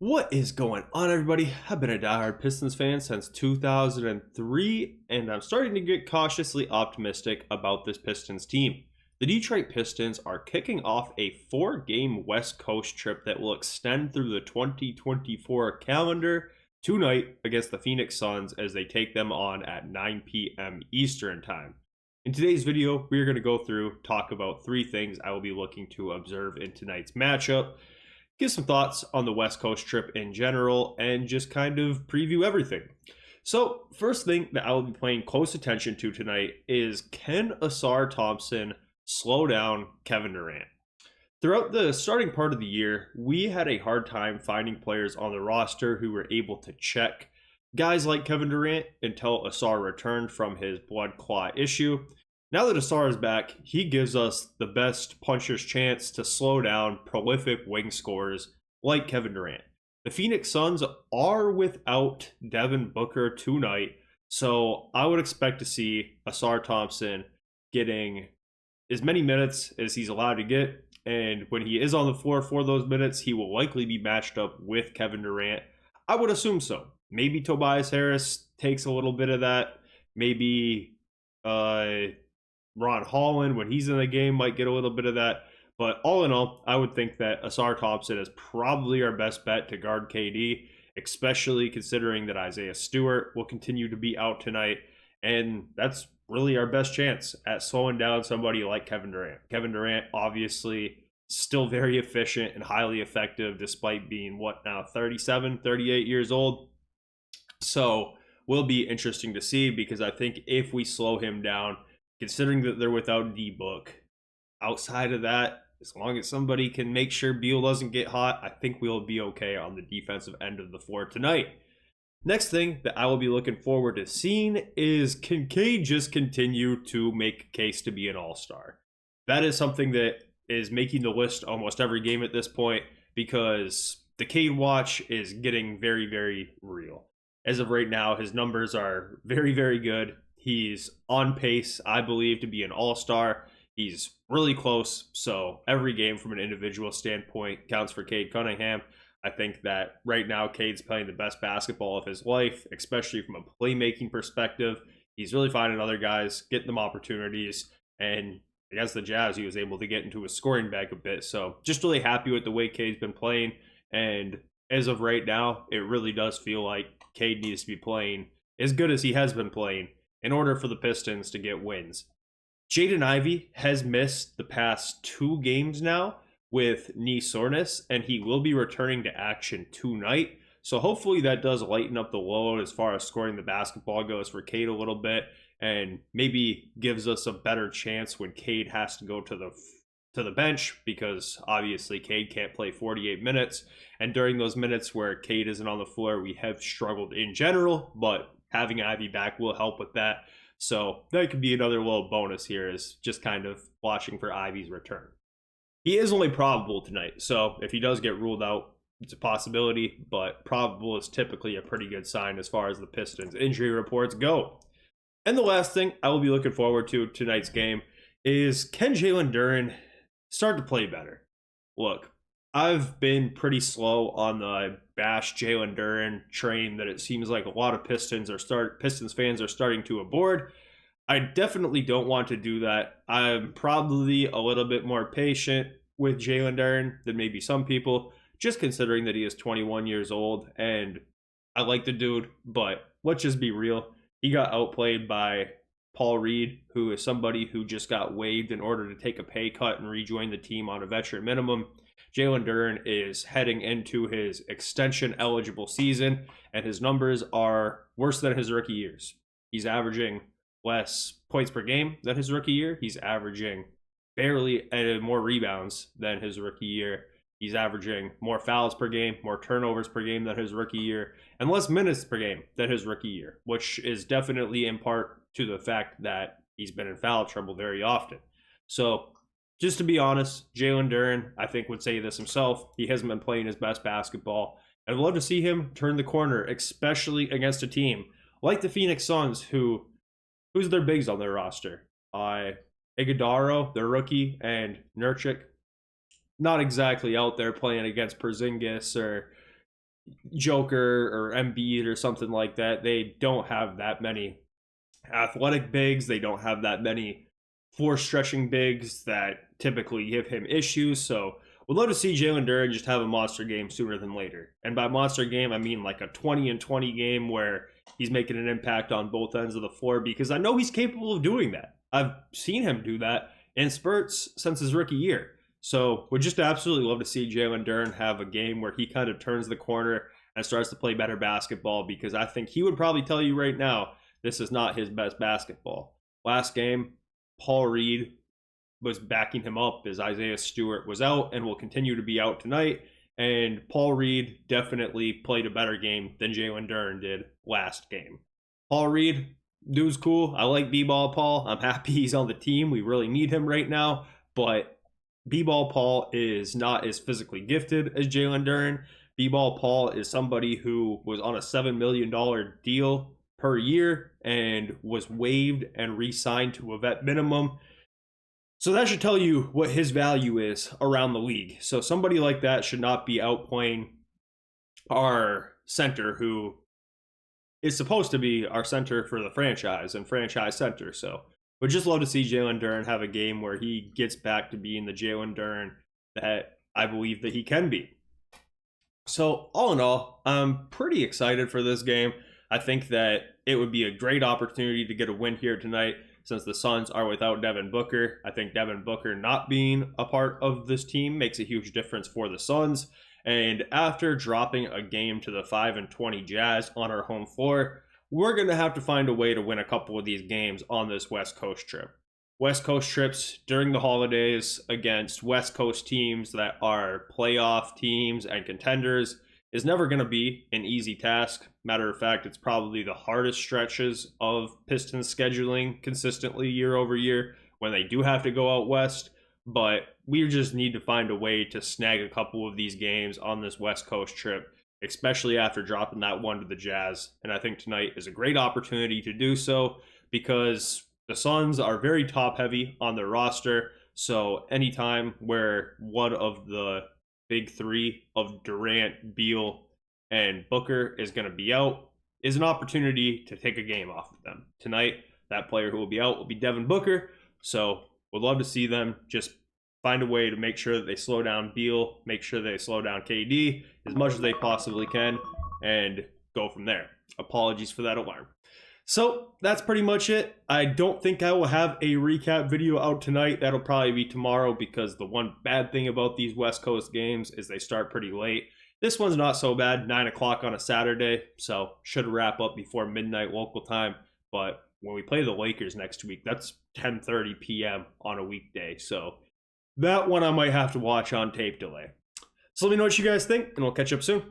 What is going on, everybody? I've been a diehard Pistons fan since 2003, and I'm starting to get cautiously optimistic about this Pistons team. The Detroit Pistons are kicking off a 4-game West Coast trip that will extend through the 2024 calendar tonight against the Phoenix Suns as they take them on at 9 p.m. Eastern Time. In today's video, we are going to go through, talk about 3 things I will be looking to observe in tonight's matchup, give some thoughts on the West Coast trip in general, and just kind of preview everything. So, first thing that I will be paying close attention to tonight is, can Ausar Thompson slow down Kevin Durant? Throughout the starting part of the year, we had a hard time finding players on the roster who were able to check guys like Kevin Durant until Assar returned from his blood clot issue. Now that Assar is back, he gives us the best puncher's chance to slow down prolific wing scorers like Kevin Durant. The Phoenix Suns are without Devin Booker tonight, so I would expect to see Ausar Thompson getting as many minutes as he's allowed to get, and when he is on the floor for those minutes, he will likely be matched up with Kevin Durant. I would assume so. Maybe Tobias Harris takes a little bit of that. Maybe Holland, when he's in the game, might get a little bit of that. But all in all, I would think that Ausar Thompson is probably our best bet to guard Kade, especially considering that Isaiah Stewart will continue to be out tonight. And that's really our best chance at slowing down somebody like Kevin Durant. Kevin Durant, obviously, still very efficient and highly effective despite being, 37, 38 years old. So will be interesting to see, because I think if we slow him down, considering that they're without D-Book, outside of that, as long as somebody can make sure Beal doesn't get hot, I think we'll be okay on the defensive end of the floor tonight. Next thing that I will be looking forward to seeing is, can Kade just continue to make a case to be an all-star? That is something that is making the list almost every game at this point, because the Kade watch is getting very, very real. As of right now, his numbers are very, very good. He's on pace, I believe, to be an all-star. He's really close, so every game from an individual standpoint counts for Cade Cunningham. I think that right now Cade's playing the best basketball of his life, especially from a playmaking perspective. He's really finding other guys, getting them opportunities, and against the Jazz, he was able to get into a scoring bag a bit. So just really happy with the way Cade's been playing, and as of right now, it really does feel like Kade needs to be playing as good as he has been playing in order for the Pistons to get wins. Jaden Ivey has missed the past 2 games now with knee soreness, and he will be returning to action tonight. So hopefully that does lighten up the load as far as scoring the basketball goes for Kade a little bit, and maybe gives us a better chance when Kade has to go to the bench, because obviously Kade can't play 48 minutes. And during those minutes where Kade isn't on the floor, we have struggled in general, but having Ivey back will help with that. So that could be another little bonus here, is just kind of watching for Ivey's return. He is only probable tonight, so if he does get ruled out, it's a possibility, but probable is typically a pretty good sign as far as the Pistons injury reports go. And the last thing I will be looking forward to tonight's game is, can Jalen Duren start to play better? Look, I've been pretty slow on the bash Jalen Duren train that it seems like a lot of Pistons fans are starting to aboard. I definitely don't want to do that. I'm probably a little bit more patient with Jalen Duren than maybe some people, just considering that he is 21 years old, and I like the dude, but let's just be real. He got outplayed by Paul Reed, who is somebody who just got waived in order to take a pay cut and rejoin the team on a veteran minimum. Jalen Duren is heading into his extension eligible season, and his numbers are worse than his rookie years. He's averaging less points per game than his rookie year. He's averaging barely more rebounds than his rookie year. He's averaging more fouls per game, more turnovers per game than his rookie year, and less minutes per game than his rookie year, which is definitely in part to the fact that he's been in foul trouble very often. So just to be honest, Jalen Duren, I think, would say this himself. He hasn't been playing his best basketball. I'd love to see him turn the corner, especially against a team like the Phoenix Suns, who's their bigs on their roster? Iguodaro, their rookie, and Nurkic. Not exactly out there playing against Porzingis or Joker or Embiid or something like that. They don't have that many athletic bigs. They don't have that many floor stretching bigs that typically give him issues. So would love to see Jalen Duren just have a monster game sooner than later. And by monster game, I mean like a 20-20 game where he's making an impact on both ends of the floor, because I know he's capable of doing that. I've seen him do that in spurts since his rookie year. So would just absolutely love to see Jalen Duren have a game where he kind of turns the corner and starts to play better basketball, because I think he would probably tell you right now this is not his best basketball. Last game, Paul Reed was backing him up as Isaiah Stewart was out and will continue to be out tonight. And Paul Reed definitely played a better game than Jalen Duren did last game. Paul Reed, dude's cool. I like B-Ball Paul. I'm happy he's on the team. We really need him right now. But B-Ball Paul is not as physically gifted as Jalen Duren. B-Ball Paul is somebody who was on a $7 million deal per year and was waived and re-signed to a vet minimum. So that should tell you what his value is around the league. So somebody like that should not be outplaying our center, who is supposed to be our center for the franchise and franchise center. So would just love to see Jalen Duren have a game where he gets back to being the Jalen Duren that I believe that he can be. So all in all, I'm pretty excited for this game. I think that it would be a great opportunity to get a win here tonight, since the Suns are without Devin Booker. I think Devin Booker not being a part of this team makes a huge difference for the Suns. And after dropping a game to the 5-20 Jazz on our home floor, we're going to have to find a way to win a couple of these games on this West Coast trip. West Coast trips during the holidays against West Coast teams that are playoff teams and contenders is never going to be an easy task. Matter of fact, it's probably the hardest stretches of Pistons scheduling consistently year over year when they do have to go out west. But we just need to find a way to snag a couple of these games on this West Coast trip, especially after dropping that one to the Jazz. And I think tonight is a great opportunity to do so, because the Suns are very top heavy on their roster. So anytime where one of the big three of Durant, Beal, and Booker is going to be out is an opportunity to take a game off of them. Tonight, that player who will be out will be Devin Booker. So would love to see them just find a way to make sure that they slow down Beal, make sure they slow down KD as much as they possibly can, and go from there. Apologies for that alarm. So that's pretty much it. I don't think I will have a recap video out tonight. That'll probably be tomorrow, because the one bad thing about these West Coast games is they start pretty late. This one's not so bad, 9 o'clock on a Saturday, so should wrap up before midnight local time. But when we play the Lakers next week, that's 10:30 p.m. on a weekday. So that one I might have to watch on tape delay. So let me know what you guys think, and we'll catch up soon.